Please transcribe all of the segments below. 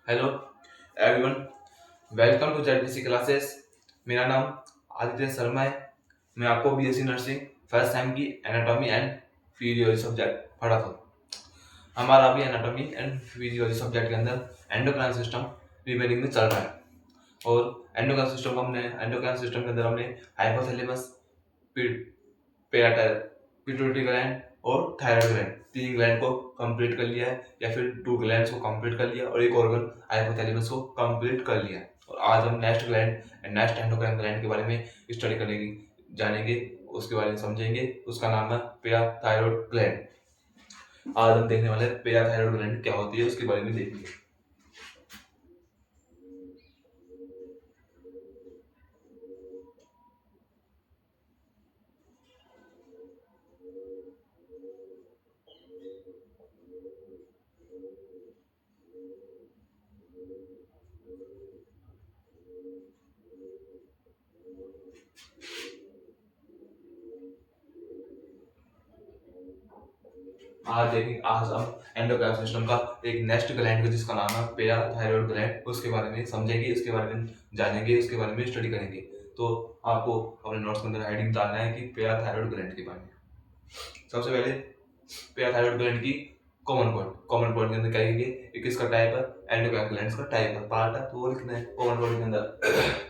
Hello everyone, welcome to ZBC classes. मेरा नाम आदित्य शर्मा है। मैं आपको बीएससी नर्सिंग फर्स्ट टाइम की एनाटॉमी एंड फिजियोलॉजी सब्जेक्ट पढ़ा था। हमारा अभी एनाटॉमी एंड फिजियोलॉजी सब्जेक्ट के अंदर एंडोक्राइन सिस्टम रिमेनिंग में चल रहा है। और एंडोक्राइन सिस्टम के अंदर हमने हाइपोथैलेमस, पिट्यूटरी ग्लैंड और थायराइड ग्लैंड, तीन ग्लैंड को कंप्लीट कर लिया है, या फिर टू ग्लैंड्स को कंप्लीट कर लिया और एक ऑर्गन हाइपोथैलेमस को कंप्लीट कर लिया है। और आज हम next gland and next endocrine gland के बारे में स्टडी करेंगे, जानेंगे, उसके बारे में समझेंगे। उसका नाम है पैराथायरॉयड ग्लैंड। आज हम देखने वाले हैं पैराथायरॉयड ग्लैंड क्या होती है, उसके बारे में देखेंगे। आज हम एंडोक्राइन सिस्टम का एक नेक्स्ट ग्लैंड है जिसका नाम है पैराथायरॉयड ग्लैंड, उसके बारे में समझेंगे, इसके बारे में जानेंगे, उसके बारे में स्टडी करेंगे। तो आपको अपने नोट्स के अंदर हेडिंग डालना है कि पैराथायरॉयड ग्लैंड के बारे में। सबसे पहले पैराथायरॉयड ग्लैंड की कॉमन पॉइंट के अंदर क्या लिखेंगे, एक इसका टाइप है, एंडोक्राइन ग्लैंड का टाइप है, पार्ट है, तो वो लिखना है कॉमन पॉइंट के अंदर।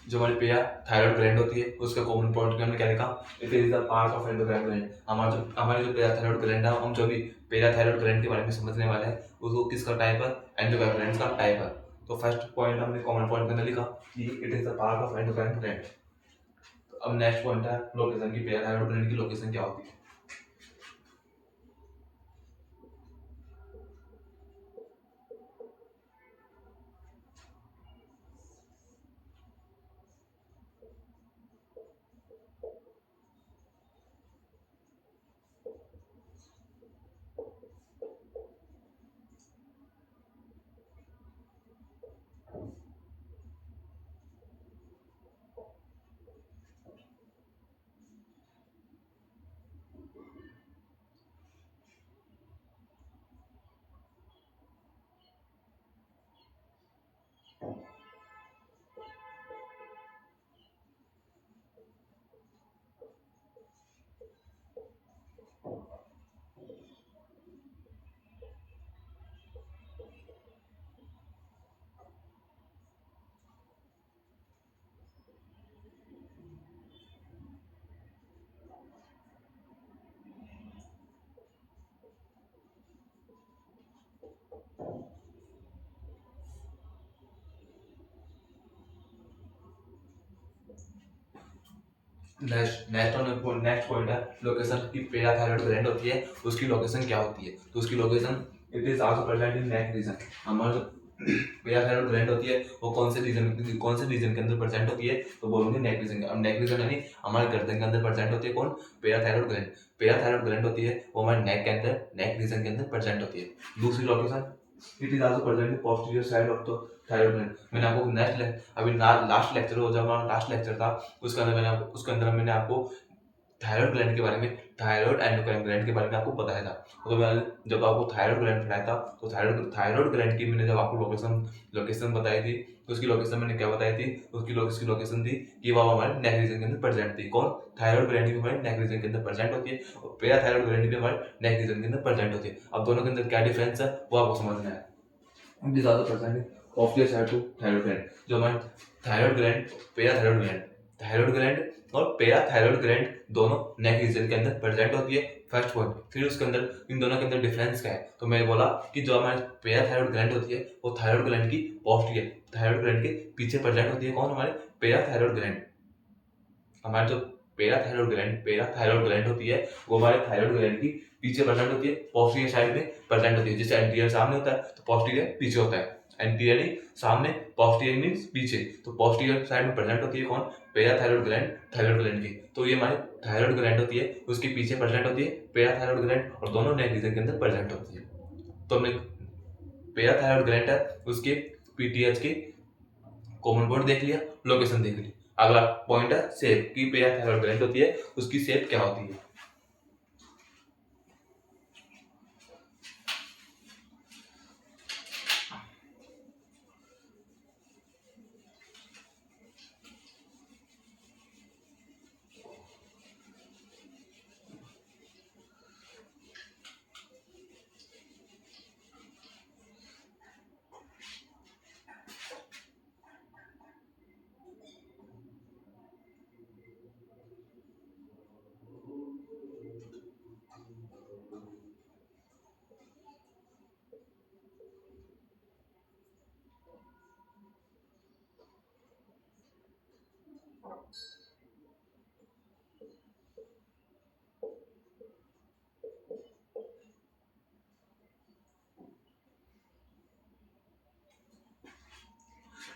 जो हमारी पेया थायराइड ग्लैंड होती है उसका कॉमन पॉइंट हमने क्या लिखा, it is the part of endocrine gland. हमारी जो पेया थायराइड ग्लैंड है, हम जो भी पेया थायराइड ग्लैंड के बारे में समझने वाले हैं, उसको किसका टाइप है, एंडोक्राइन ग्लैंड का टाइप है। तो फर्स्ट पॉइंट हमने कॉमन पॉइंट के अंदर लिखा कि it is the part of endocrine gland. तो अब नेक्स्ट पॉइंट है लोकेशन की, पेया थायराइड ग्लैंड की लोकेशन क्या होती है। नेक्स्ट पॉइंट है लोकेशन की। पैराथायरॉयड ग्लैंड होती है, उसकी लोकेशन क्या होती है, तो उसकी location it is also present in neck region. हमारे पैराथायरॉयड ग्लैंड होती है वो कौन से रीजन के अंदर प्रेजेंट होती है, तो बोलेंगे नेक रीजन। अब नेक रीजन यानी हमारे गर्दन के अंदर प्रेजेंट होती है कौन, पैराथायरॉयड ग्लैंड। पैराथायरॉयड ग्लैंड होती है वो हमारे नेक के अंदर, नेक रीजन के अंदर प्रेजेंट होती है। दूसरी location it is also present in posterior side of the thyroid gland. मैंने आपको लास्ट लेक्चर हो, जब हमारा लास्ट लेक्चर था उसके अंदर मैंने आपको थायराइड ग्लैंड के बारे में, थायराइड एंडोक्राइन ग्लैंड के बारे में आपको बताया था। तो मैं जब आपको थायराइड ग्लैंड पढ़ाया था, तो थायराइड ग्लैंड की मैंने जब आपको लोकेशन बताई थी, तो उसकी लोकेशन मैंने क्या बताई थी, उसकी लोकेशन थी कि वो हमारे नेक रीजन के अंदर प्रेजेंट थी। कौन, थायराइड ग्लैंड भी हमारे नेक रीजन के अंदर प्रेजेंट होती है, और पैराथायराइड ग्लैंड भी हमारे नेक रीजन के अंदर प्रेजेंट होती है। अब दोनों के अंदर क्या डिफरेंस है वो आपको समझना है। ज्यादा प्रेजेंट ऑब्वियस है टू थायराइड ग्लैंड। जो हमारे thyroid gland, parathyroid gland, thyroid gland और पैराथायराइड ग्लैंड दोनों नेक रीजन के अंदर प्रेजेंट होती है, फर्स्ट पॉइंट। फिर उसके अंदर इन दोनों के अंदर डिफरेंस क्या है, तो मैंने बोला कि जो हमारे पैराथायराइड ग्लैंड होती है वो थायराइड ग्लैंड की पोस्टीरियर, थायराइड ग्लैंड के पीछे प्रेजेंट होती है। कौन, हमारे पैराथायराइड ग्लैंड। हमारे जो पैराथायराइड ग्लैंड होती है वो हमारे थायराइड ग्लैंड की पीछे प्रेजेंट होती है, पोस्टीरियर साइड में प्रेजेंट होती है। जैसे एंटीरियर सामने होता है तो पोस्टीरियर पीछे होता है, एंटीरियर नहीं सामने, पोस्टीरियर मींस पीछे। तो पोस्टीरियर साइड में प्रेजेंट होती है कौन, पैराथायरॉइड ग्लैंड, थायरॉइड ग्लैंड की। तो ये हमारी थायरॉइड ग्लैंड होती है, उसके पीछे प्रेजेंट होती है पैराथायरॉइड ग्लैंड, और दोनों नेक रीजन के अंदर प्रेजेंट होती है। तो हमने पैराथायरॉइड ग्लैंड है, उसके पीटीएच के कॉमन पॉइंट देख लिया, लोकेशन देख ली। अगला पॉइंट है शेप की, पैराथायरॉइड ग्लैंड होती है उसकी शेप क्या होती है।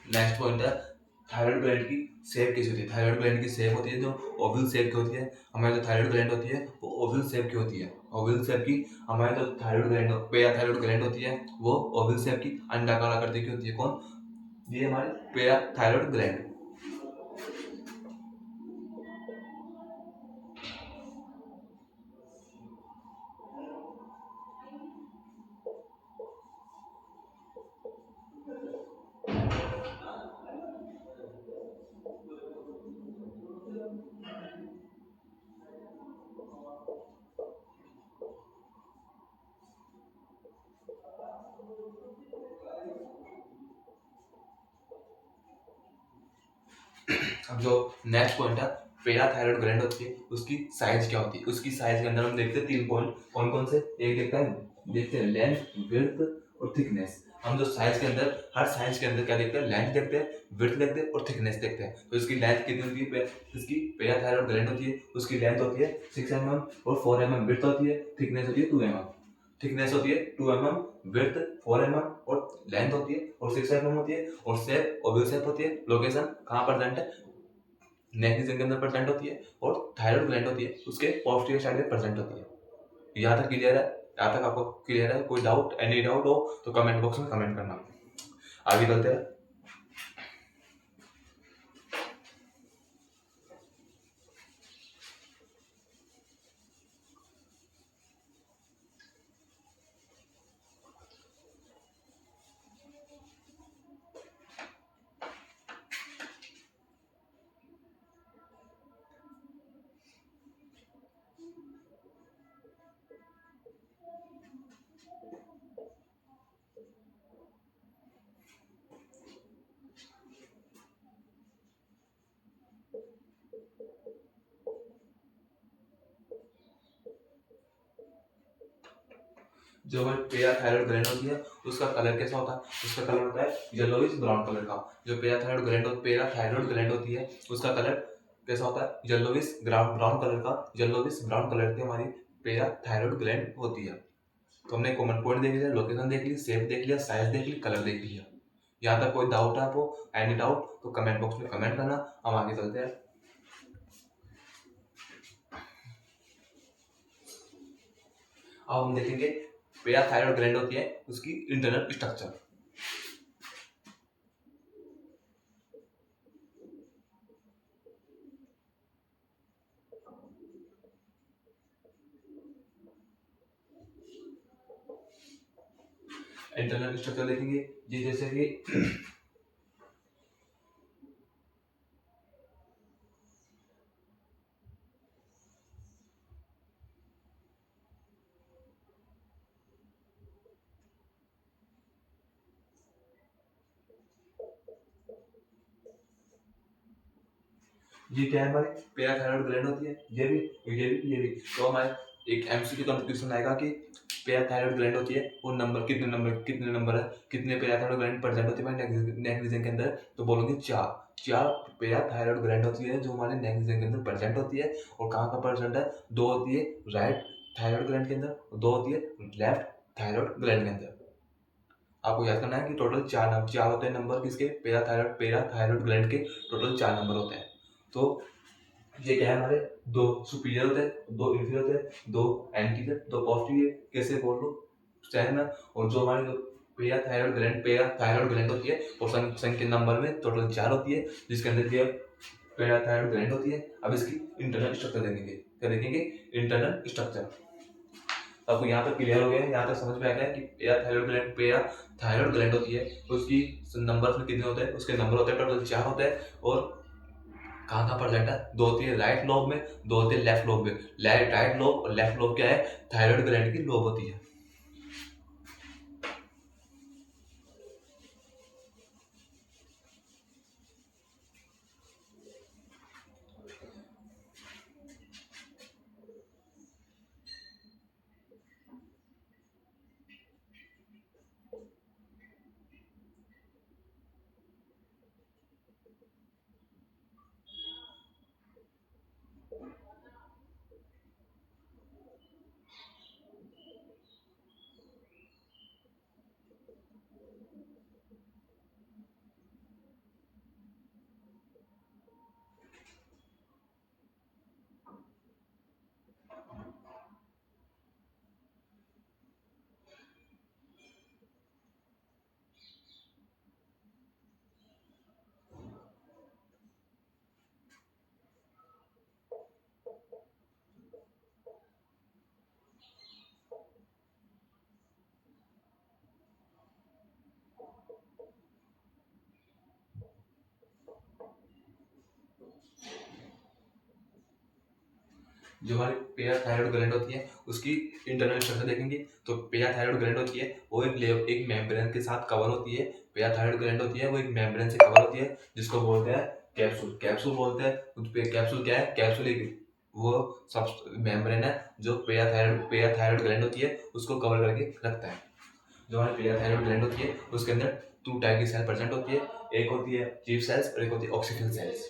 नेक्स्ट पॉइंट है थायराइड ग्लैंड की शेप कैसी होती है। थायराइड ग्लैंड की शेप होती है जो ओवल शेप की होती है। हमारी जो थायराइड ग्लैंड होती है वो ओवल शेप की होती है। ओवल शेप की हमारी जो थायराइड ग्लैंड, पैराथायरॉइड ग्लैंड होती है वो ओवल शेप की अंडाकार आकृति की होती है। कौन, ये हमारी पैराथायरॉइड ग्लैंड। अब जो नेक्स्ट पॉइंट है पैराथायरॉइड ग्लैंड होती है उसकी साइज क्या होती है। उसकी साइज के अंदर हम देखते हैं 3 पॉइंट, कौन कौन से, एक देखते हैं लेंथ, विड्थ और थिकनेस। हम जो साइज के अंदर, हर साइज के अंदर क्या देखते हैं, लेंथ देखते हैं, विड्थ देखते हैं और थिकनेस देखते हैं। तो इसकी लेंथ कितनी होती है, इसकी पैराथायरॉइड ग्लैंड होती है उसकी लेंथ होती है 6 mm और 4 mm, विड्थ होती है, थिकनेस होती है 2 mm। थिकनेस होती है 2 mm, विड्थ 4 mm और लेंथ होती है और 6 mm होती है। और शेप ओवल शेप होती है। लोकेशन कहाँ प्रेजेंट है, नेक रीजन के अंदर प्रेजेंट होती है। और थायराइड ग्लैंड होती है उसके पोस्टीरियर साइड में प्रेजेंट होती है। यहाँ तक क्लियर है, यहाँ तक आपको क्लियर है। कोई डाउट, एनी डाउट हो तो कमेंट बॉक्स में कमेंट करना। आगे चलते हैं। जो हमारी पैराथायरॉइड ग्लैंड होती है उसका कलर कैसा होता है, उसका कलर होता है येलोइश ब्राउन कलर का। जो पैराथायरॉइड ग्लैंड होती है उसका कलर कैसा होता है, येलोइश ब्राउन कलर का। येलोइश ब्राउन कलर की हमारी पैराथायरॉइड ग्लैंड होती है। तो हमने कॉमन पॉइंट देख लिया, लोकेशन देख ली, शेप देख लिया, साइज देख ली, कलर देख लिया। यहाँ तक कोई डाउट है आपको, एनी डाउट तो कमेंट बॉक्स में कमेंट करना। हम आगे चलते हैं। अब हम देखेंगे पैराथायरॉइड ग्लैंड होती है उसकी इंटरनल स्ट्रक्चर। इंटरनल स्ट्रक्चर देखेंगे जी, जैसे कि ये क्या है, हमारी पैराथायरॉइड ग्लैंड होती है। ये भी तो हमारे एक एमसीक्यू कंपटीशन आएगा कि पैराथायरॉइड ग्लैंड होती है वो नंबर कितने नंबर है, कितने पैराथायरॉइड ग्लैंड प्रेजेंट होती है नेक रीजन के अंदर। तो बोलोगे 4 पैराथायरॉइड ग्लैंड होती है जो हमारे नेक रीजन के अंदर प्रेजेंट होती है। और कहाँ का प्रेजेंट है, 2 होती है राइट थायराइड ग्लैंड के अंदर, दो होती है लेफ्ट थायराइड ग्लैंड के अंदर। आपको याद करना है कि टोटल चार होते हैं नंबर किसके, पेराथायरॉयड ग्लैंड के टोटल 4 नंबर होते हैं। तो ये क्या है हमारे, दो सुपीरियर होते हैं, दो इंफीरियर होते हैं, दो एंटीरियर, दो पोस्टीरियर, कैसे बोल लो चाहे ना। और जो हमारी पेराथायरॉयड ग्लैंड होती है वो सन के नंबर में टोटल 4 होती है, जिसके अंदर ये पेराथायरॉयड ग्लैंड होती है। अब इसकी इंटरनल स्ट्रक्चर देखेंगे, क्या देखेंगे, इंटरनल स्ट्रक्चर। आपको यहाँ तक क्लियर हो गया है, यहाँ तक समझ में आ गया है कि पेराथायरॉयड ग्लैंड होती है, उसकी नंबर में कितने होते हैं, उसके नंबर होते हैं टोटल 4 होते हैं। और कहाँ कहाँ पर रहता है, दो होती है राइट लोब में, दो होती है लेफ्ट लोब में। राइट लोब और लेफ्ट लोब क्या है, थायराइड ग्लैंड की लोब होती है। जो हमारी पेराथायरॉयड ग्लैंड होती है उसकी इंटरनल स्ट्रक्चर देखेंगे तो पेराथायरॉयड ग्लैंड होती है वो एक मेम्ब्रेन के साथ कवर होती है। पेराथायरॉयड ग्लैंड होती है वो एक मेम्ब्रेन से कवर होती है, जिसको बोलते हैं कैप्सूल। कैप्सूल बोलते हैं उस पे, कैप्सूल क्या है, कैप्सूल एक वो सब मेम्ब्रेन है जो पेराथायरॉयड ग्लैंड होती है उसको कवर करके रखता है। जो हमारी पेराथायरॉयड ग्लैंड होती है उसके अंदर 2 टाइप की सेल प्रेजेंट होती है, एक होती है चीफ सेल्स और एक होती है ऑक्सीफिल सेल्स।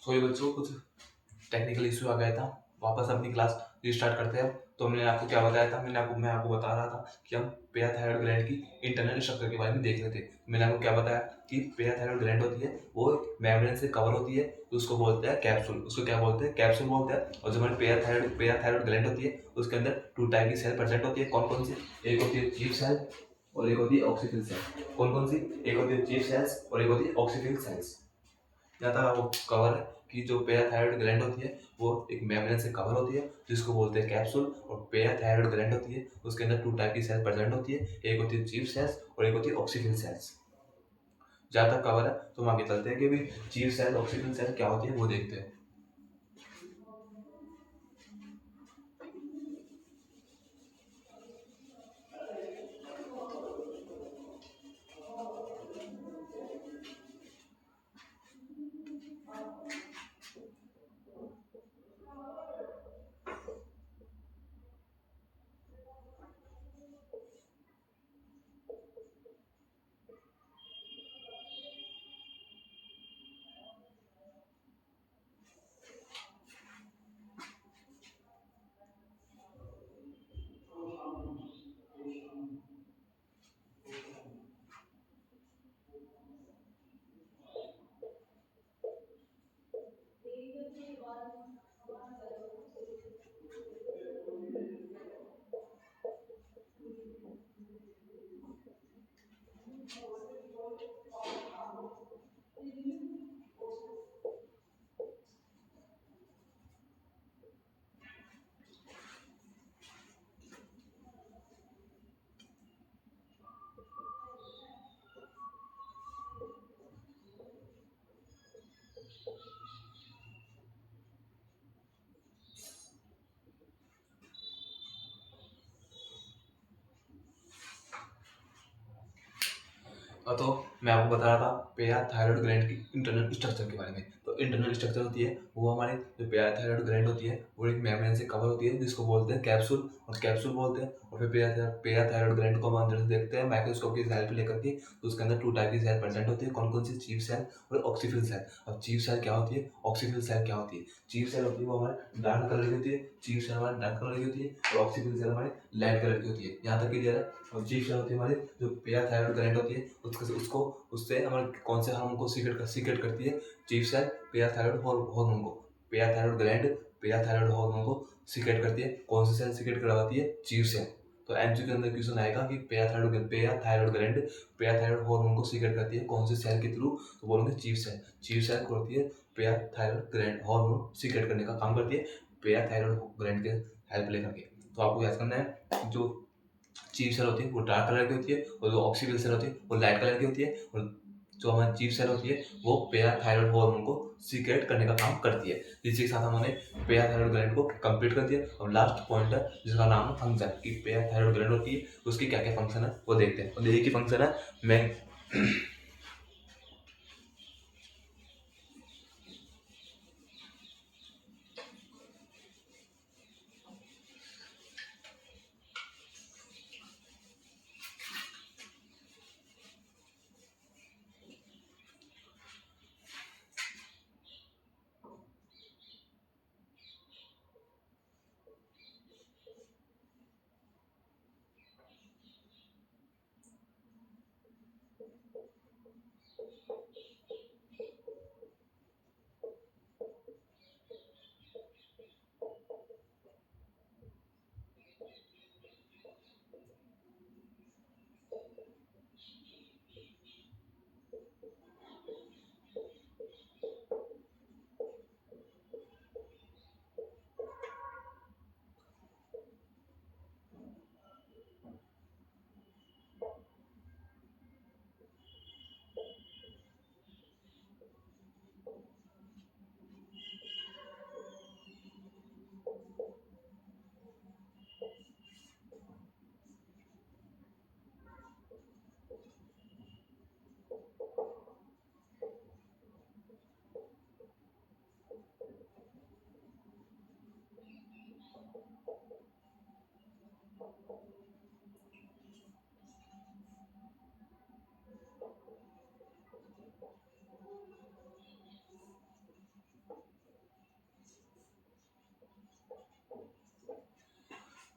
सो ये बच्चों कुछ टेक्निकल इशू आ गया था, वापस अपनी क्लास रिस्टार्ट करते हैं। तो मैंने आपको क्या बताया था, मैं आपको बता रहा था कि हम पेराथायरॉयड ग्लैंड की इंटरनल स्ट्रक्चर के बारे में देख रहे थे। मैंने आपको क्या बताया कि पेराथायरॉयड ग्लैंड होती है वो मेम्ब्रेन से कवर होती है, तो उसको बोलते हैं कैप्सूल। उसको क्या बोलते हैं, कैप्सूल बोलते हैं। और जो हमारी पेराथायरॉयड ग्लैंड होती है उसके अंदर 2 टाइप की सेल प्रेजेंट होती है। कौन कौन सी, एक होती है चीफ सेल और एक होती है ऑक्सीफिल सेल। कौन कौन सी, एक होती है चीफ सेल्स और एक होती है ऑक्सीफिल सेल्स। जहाँ तक आपको कवर है कि जो पेराथायरॉयड ग्लैंड होती है वो एक मेम्ब्रेन से कवर होती है जिसको बोलते हैं कैप्सूल। और पेराथायरॉयड ग्लैंड होती है उसके अंदर 2 टाइप की सेल प्रेजेंट होती है, एक होती है चीफ सेल्स और एक होती है ऑक्सीफिल सेल्स। जहाँ तक कवर है तो हम आगे चलते हैं कि भी चीफ सेल ऑक्सीफिल सेल क्या होती है वो देखते हैं। तो मैं आपको बता रहा था पैराथायरॉयड ग्लैंड की इंटरनल स्ट्रक्चर के बारे में। तो इंटरनल स्ट्रक्चर होती है वो हमारी जो पैराथायरॉयड ग्लैंड होती है वो एक मेम्ब्रेन से कवर होती है जिसको बोलते हैं कैप्सूल, और कैप्सूल बोलते हैं। और फिर पैराथायरॉयड ग्लैंड को हम अंदर से देखते हैं माइक्रोस्कोप की हेल्प लेकर के, तो उसके अंदर 2 टाइप की सेल प्रेजेंट होती है। कौन कौन सी? चीफ सेल और ऑक्सीफिल सेल। अब चीफ सेल क्या होती है, ऑक्सीफिल सेल क्या होती है? चीफ सेल होती है वो हमारे डार्क कलर की होती है, चीफ सेल हमारे डार्क कलर की होती है, और ऑक्सीफिल सेल हमारे लाइट कलर की होती है। यहाँ तक क्लियर है। और चीफ सेल होती है हमारी जो पैराथायरॉयड ग्लैंड होती है उसको उससे हमारे कौन से हार्मोन को सीक्रेट करती है? चीफ सेल पैराथायरॉयड हार्मोन को, पैराथायरॉयड ग्लैंड पैराथायरॉयड हार्मोन को सीक्रेट करती है। कौन सी सेल सीक्रेट करवाती है? Chief cell. तो एमसीक्यू के अंदर क्वेश्चन आएगा कि पैराथायरॉयड ग्लैंड पैराथायरॉयड हार्मोन को सीक्रेट करती है कौन सी सेल के थ्रू? तो बोलेंगे चीफ सेल। चीफ सेल को होती है पैराथायरॉयड ग्लैंड हार्मोन सीक्रेट करने का काम करती है पैराथायरॉयड ग्लैंड के हेल्प लेकर के। तो आपको याद करना है जो चीफ सेल होती है वो डार्क कलर की होती है, और जो ऑक्सीफिल सेल होती है वो लाइट कलर की होती है, और जो हमारी चीफ सेल होती है वो पैराथायरॉयड हार्मोन को सीक्रेट करने का काम करती है। इसी के साथ हमने पैराथायरॉयड ग्लैंड को कंप्लीट कर दिया। और लास्ट पॉइंट है जिसका नाम है फंक्शन, कि पैराथायरॉयड ग्लैंड होती है उसकी क्या क्या फंक्शन है वो देखते हैं। और देखिए की फंक्शन है मैं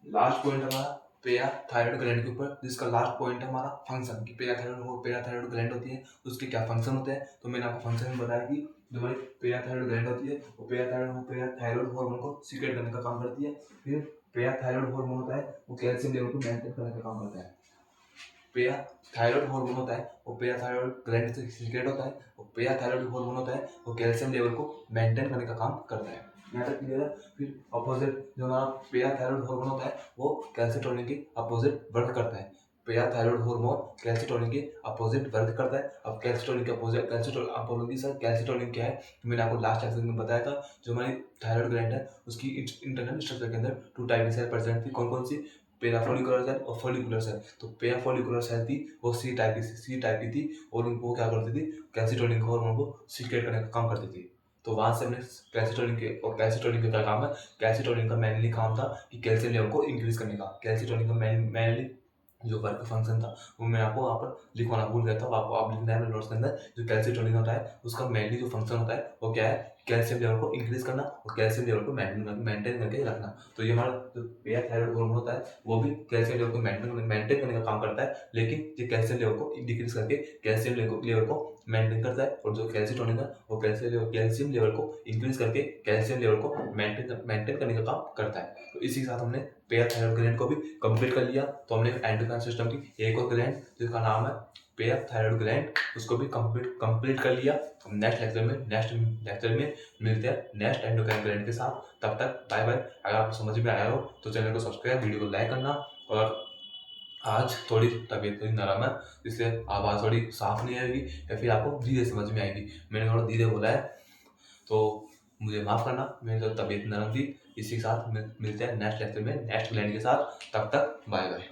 लास्ट पॉइंट हमारा पैराथायरॉयड ग्लैंड के ऊपर, जिसका लास्ट पॉइंट है हमारा फंक्शन, की पैराथायरॉयड ग्लैंड होती है उसके क्या फंक्शन होते हैं। तो मैंने आपको फंक्शन में बताया कि जो हमारी पैराथायरॉयड ग्लैंड होती है वो पैराथायरॉयड हार्मोन को सीक्रेट करने का काम करती है। फिर पैराथायरॉयड हार्मोन होता है वो कैल्शियम लेवल को मेंटेन करने का काम करता है। पैराथायरॉयड हार्मोन होता है वो पैराथायरॉयड ग्लैंड से सीक्रेट होता है, और पैराथायरॉयड हार्मोन होता है वो कैल्शियम लेवल को मेंटेन करने का काम करता है। यहाँ तक क्लियर है। फिर अपोजिट जो हमारा पैराथायरॉयड हार्मोन होता है वो कैल्सिटोनिन के अपोजिट वर्क करता है। पैराथायरॉयड हार्मोन कैल्सिटोनिन के अपोजिट वर्क करता है। अब कैल्सिटोनिन के अपोजिट कैल्सिटोनिन क्या है? तो मैंने आपको लास्ट लेक्चर में बताया था जो हमारी थायराइड ग्लैंड है उसकी इंटरनल स्ट्रक्चर के अंदर 2 टाइप की सेल प्रेजेंट थी। कौन कौन सी? पेराफोलिकुलर सेल और फोलिकुलर सेल। तो पेराफोलिकुलर सेल थी वो सी टाइप की थी, और उनको क्या करती थी? कैल्सिटोनिन हार्मोन को सीक्रेट करने का काम करती थी। तो वहां से हमने कैल्सिटोनिन का क्या काम है? कैल्सिटोनिन का मेनली काम था कि कैल्शियम लेवल को इंक्रीज करने का। कैल्सिटोनिन का मेनली जो वर्क फंक्शन था वो मैं आपको वहाँ पर लिखवाना भूल गया था, आपको आप लिखना है मेरे नोट्स के अंदर। जो कैल्सिटोनिन होता है उसका मेनली जो फंक्शन होता है वो क्या है? कैल्शियम लेवल को इंक्रीज करना और कैल्शियम लेवल को मेंटेन करके रखना। तो ये हमारा जो पैराथायरॉयड हार्मोन होता है वो भी कैल्शियम लेवल को मेंटेन करने का काम करता है, लेकिन ये कैल्शियम लेवल को डिक्रीज करके कैल्शियम लेवल को मेंटेन करता है। और जो कैल्सिटोनिन है वो कैल्शियम लेवल को इंक्रीज करके कैल्शियम लेवल को मेंटेन करने का काम करता है। तो इसी के साथ हमने पैराथायरॉयड ग्लैंड को भी कंप्लीट कर लिया। तो हमने एंडोक्राइन सिस्टम की एक और ग्लैंड जिसका नाम है पैराथायरॉयड ग्लैंड, उसको भी कंप्लीट कर लिया। हम नेक्स्ट लेक्चर में मिलते हैं नेक्स्ट एंडोक्राइन ग्लैंड के साथ। तब तक बाय बाय। अगर आपको समझ में आया हो तो चैनल को सब्सक्राइब, वीडियो को लाइक करना। और आज थोड़ी तबीयत थोड़ी नरम है इसलिए आवाज़ थोड़ी साफ नहीं आएगी या फिर आपको धीरे समझ में आएगी। मैंने थोड़ा धीरे बोला है तो मुझे माफ़ करना, मेरी तो तबीयत नरम थी। इसी के साथ मिलते हैं नेक्स्ट लेक्चर में नेक्स्ट ग्लैंड के साथ। तब तक बाय बाय।